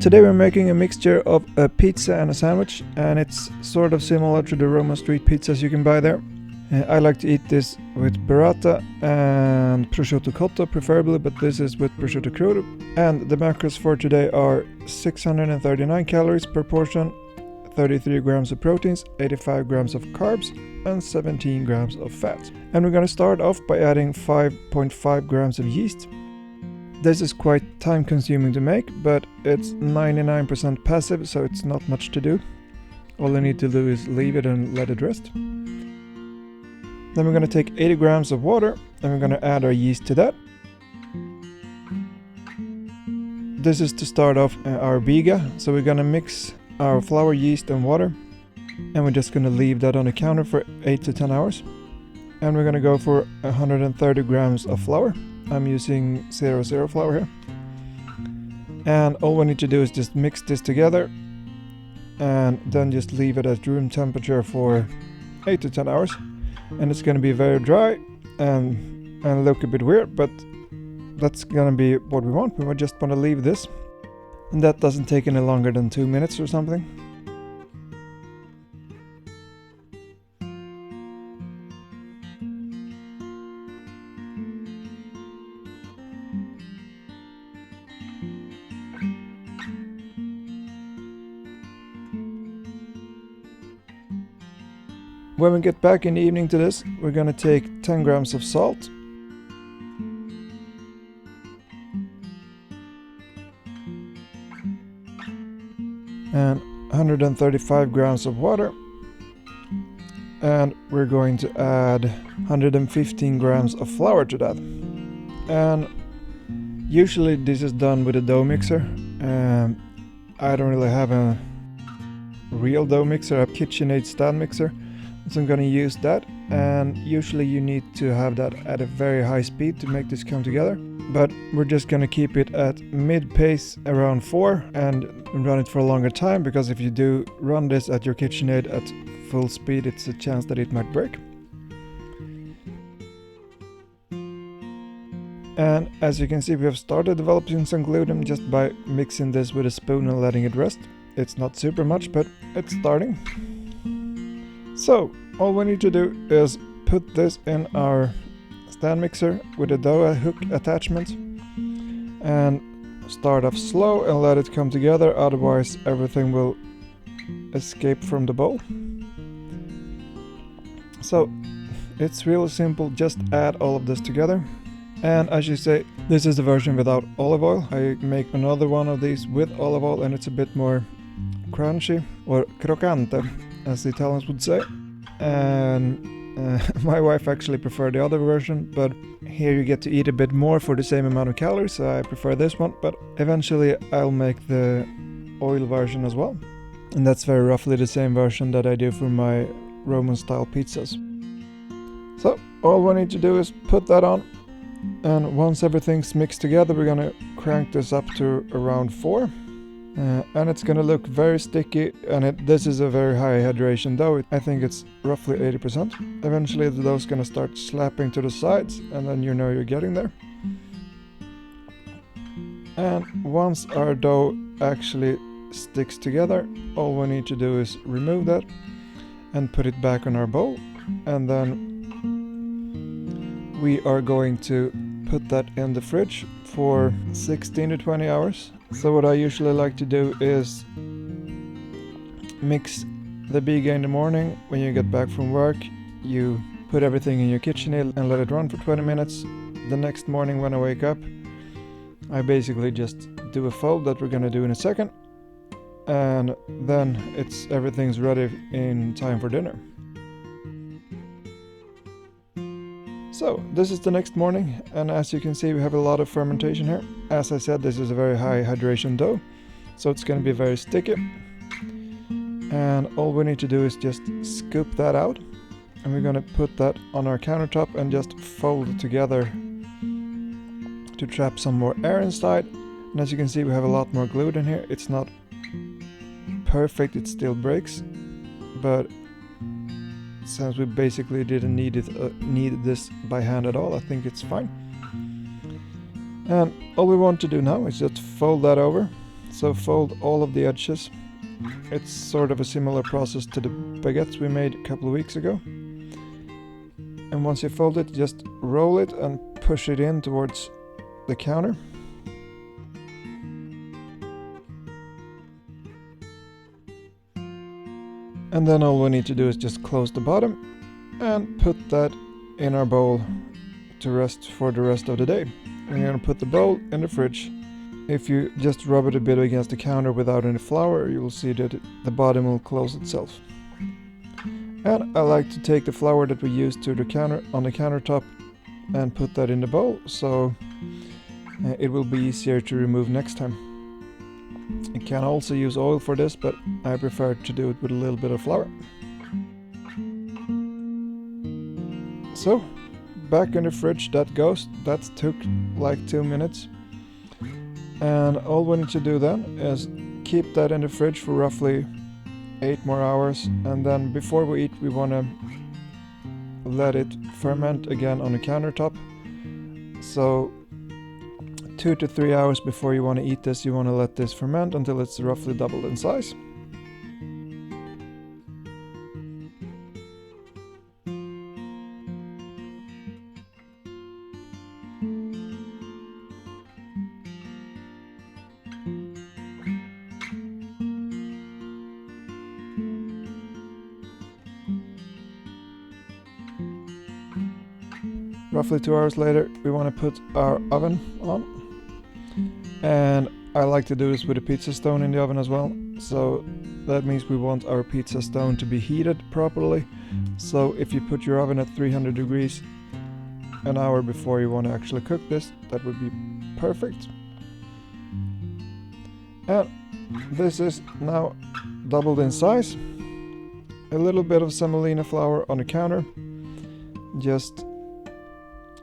Today we're making a mixture of a pizza and a sandwich, and it's sort of similar to the Roman street pizzas you can buy there. I like to eat this with burrata and prosciutto cotto preferably, but this is with prosciutto crudo. And the macros for today are 639 calories per portion, 33 grams of proteins, 85 grams of carbs, and 17 grams of fat. And we're going to start off by adding 5.5 grams of yeast. This is quite time consuming to make, but it's 99% passive, so it's not much to do. All you need to do is leave it and let it rest. Then we're going to take 80 grams of water and we're going to add our yeast to that. This is to start off our Biga, so we're going to mix our flour, yeast and water, and we're just going to leave that on the counter for 8 to 10 hours. And we're going to go for 130 grams of flour. I'm using 00 flour here. And all we need to do is just mix this together and then just leave it at room temperature for 8 to 10 hours. And it's going to be very dry and look a bit weird, but that's going to be what we want. We just want to leave this. And that doesn't take any longer than 2 minutes or something. When we get back in the evening to this, we're going to take 10 grams of salt, and 135 grams of water, and we're going to add 115 grams of flour to that. And usually this is done with a dough mixer. I don't really have a real dough mixer, I have KitchenAid stand mixer. So I'm going to use that, and usually you need to have that at a very high speed to make this come together. But we're just going to keep it at mid pace around 4 and run it for a longer time, because if you do run this at your KitchenAid at full speed, it's a chance that it might break. And as you can see, we have started developing some gluten just by mixing this with a spoon and letting it rest. It's not super much, but it's starting. So all we need to do is put this in our stand mixer with a dough hook attachment and start off slow and let it come together, otherwise everything will escape from the bowl. So it's really simple, just add all of this together. And as you say, this is the version without olive oil. I make another one of these with olive oil and it's a bit more crunchy, or croccante as the Italians would say. And my wife actually preferred the other version, but here you get to eat a bit more for the same amount of calories, so I prefer this one. But eventually I'll make the oil version as well, and that's very roughly the same version that I do for my Roman style pizzas. So all we need to do is put that on, and once everything's mixed together we're gonna crank this up to around 4. And it's gonna look very sticky, and this is a very high hydration dough. I think it's roughly 80%. Eventually the dough's gonna start slapping to the sides, and then you know you're getting there. And once our dough actually sticks together, all we need to do is remove that and put it back in our bowl, and then we are going to put that in the fridge for 16 to 20 hours. So what I usually like to do is mix the Biga in the morning. When you get back from work, you put everything in your KitchenAid and let it run for 20 minutes. The next morning when I wake up, I basically just do a fold that we're gonna do in a second, and then everything's ready in time for dinner. So this is the next morning, and as you can see we have a lot of fermentation here. As I said, this is a very high hydration dough, so it's going to be very sticky. And all we need to do is just scoop that out, and we're going to put that on our countertop and just fold it together to trap some more air inside. And as you can see, we have a lot more gluten here. It's not perfect, it still breaks, but since we basically didn't need this by hand at all, I think it's fine. And all we want to do now is just fold that over So fold all of the edges. It's sort of a similar process to the baguettes we made a couple of weeks ago. And once you fold it, just roll it and push it in towards the counter. And then all we need to do is just close the bottom and put that in our bowl to rest for the rest of the day. We're going to put the bowl in the fridge. If you just rub it a bit against the counter without any flour, you will see that the bottom will close itself. And I like to take the flour that we used to the counter on the countertop and put that in the bowl, so it will be easier to remove next time. You can also use oil for this, but I prefer to do it with a little bit of flour. So, back in the fridge that goes. That took like 2 minutes. And all we need to do then is keep that in the fridge for roughly 8 more hours, and then before we eat we want to let it ferment again on the countertop. So 2 to 3 hours before you want to eat this, you want to let this ferment until it's roughly doubled in size. Roughly 2 hours later, we want to put our oven on, and I like to do this with a pizza stone in the oven as well. So that means we want our pizza stone to be heated properly. So if you put your oven at 300 degrees an hour before you want to actually cook this, that would be perfect. And this is now doubled in size. A little bit of semolina flour on the counter.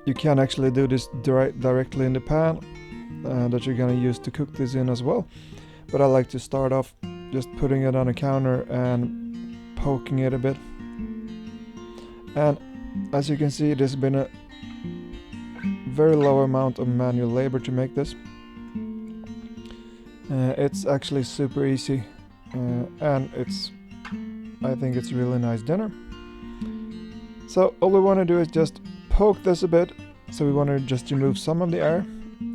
You can actually do this directly in the pan that you're going to use to cook this in as well. But I like to start off just putting it on the counter and poking it a bit. And as you can see, there's been a very low amount of manual labor to make this. It's actually super easy, and I think it's a really nice dinner. So all we want to do is just poke this a bit. So we want to just remove some of the air,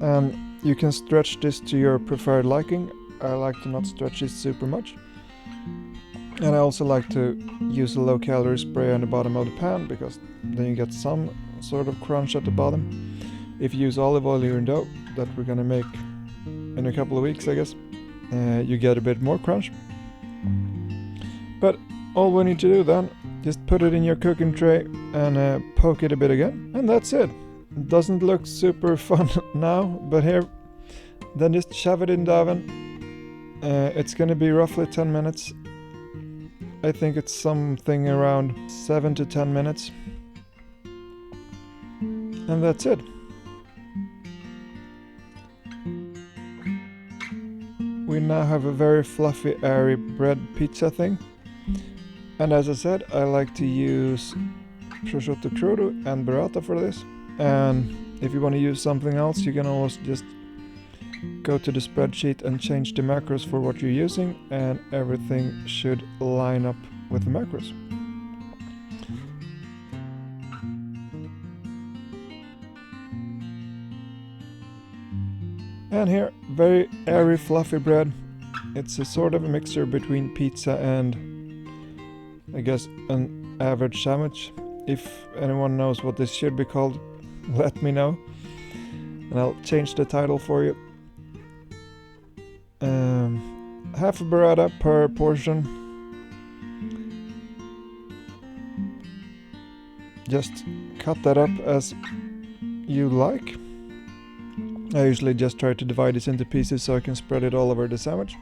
and you can stretch this to your preferred liking. I like to not stretch it super much, and I also like to use a low calorie spray on the bottom of the pan, because then you get some sort of crunch at the bottom. If you use olive oil in your dough that we're gonna make in a couple of weeks, I guess, you get a bit more crunch. But all we need to do then, just put it in your cooking tray and poke it a bit again, and that's it. It doesn't look super fun now, but here, then just shove it in the oven. It's gonna be roughly 10 minutes. I think it's something around 7 to 10 minutes. And that's it. We now have a very fluffy, airy bread pizza thing. And as I said, I like to use prosciutto crudo and burrata for this. And if you want to use something else, you can always just go to the spreadsheet and change the macros for what you're using, and everything should line up with the macros. And here, very airy, fluffy bread. It's a sort of a mixture between pizza and, I guess, an average sandwich. If anyone knows what this should be called, let me know, and I'll change the title for you. Half a burrata per portion. Just cut that up as you like. I usually just try to divide this into pieces so I can spread it all over the sandwich.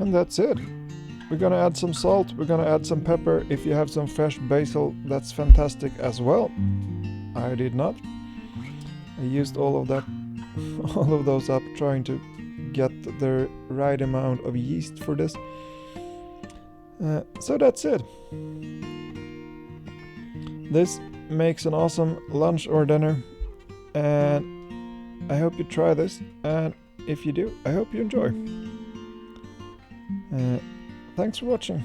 And that's it. we're gonna add some salt, we're gonna add some pepper. If you have some fresh basil, that's fantastic as well. I did not. I used all of those up trying to get the right amount of yeast for this. So that's it. This makes an awesome lunch or dinner, and I hope you try this, and if you do, I hope you enjoy. Thanks for watching.